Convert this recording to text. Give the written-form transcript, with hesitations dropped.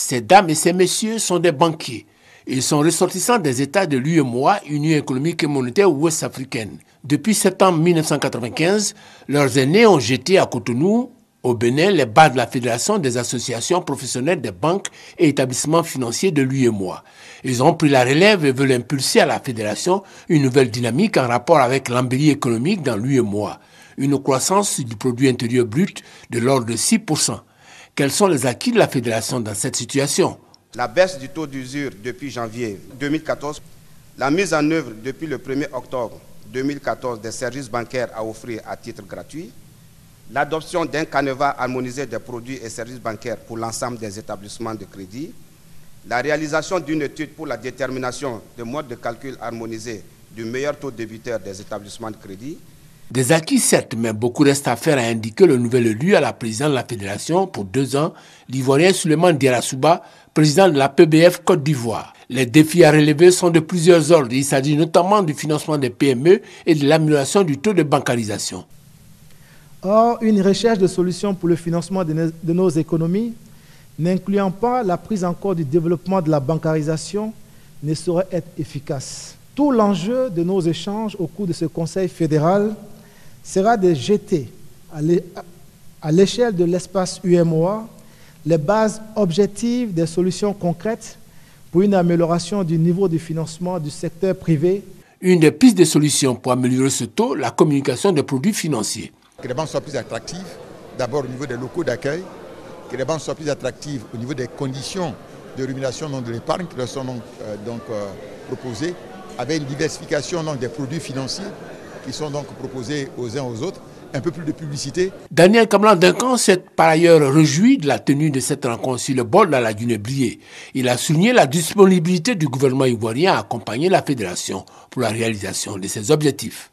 Ces dames et ces messieurs sont des banquiers. Ils sont ressortissants des États de l'UEMOA, Union économique et monétaire ouest-africaine. Depuis septembre 1995, leurs aînés ont jeté à Cotonou, au Bénin, les bases de la Fédération des associations professionnelles des banques et établissements financiers de l'UEMOA. Ils ont pris la relève et veulent impulser à la Fédération une nouvelle dynamique en rapport avec l'embellie économique dans l'UEMOA. Une croissance du produit intérieur brut de l'ordre de 6%. Quels sont les acquis de la Fédération dans cette situation? La baisse du taux d'usure depuis janvier 2014, la mise en œuvre depuis le 1er octobre 2014 des services bancaires à offrir à titre gratuit, l'adoption d'un canevas harmonisé des produits et services bancaires pour l'ensemble des établissements de crédit, la réalisation d'une étude pour la détermination de modes de calcul harmonisés du meilleur taux débiteur des établissements de crédit. Des acquis certes, mais beaucoup reste à faire, a indiqué le nouvel élu à la présidence de la Fédération pour 2 ans, l'Ivoirien Souleymane Diarra-Souba, président de la PBF Côte d'Ivoire. Les défis à relever sont de plusieurs ordres. Il s'agit notamment du financement des PME et de l'amélioration du taux de bancarisation. Or, une recherche de solutions pour le financement de nos économies, n'incluant pas la prise en compte du développement de la bancarisation, ne saurait être efficace. Tout l'enjeu de nos échanges au cours de ce Conseil fédéral sera de jeter à l'échelle de l'espace UEMOA les bases objectives des solutions concrètes pour une amélioration du niveau de financement du secteur privé. Une des pistes de solutions pour améliorer ce taux, la communication des produits financiers. Que les banques soient plus attractives, d'abord au niveau des locaux d'accueil, que les banques soient plus attractives au niveau des conditions de rémunération de l'épargne qui leur sont proposées, avec une diversification des produits financiers qui sont donc proposés aux uns aux autres, un peu plus de publicité. Daniel Kamlan-Duncan s'est par ailleurs réjoui de la tenue de cette rencontre sur le bol dans la Guinée-Brié. Il a souligné la disponibilité du gouvernement ivoirien à accompagner la Fédération pour la réalisation de ses objectifs.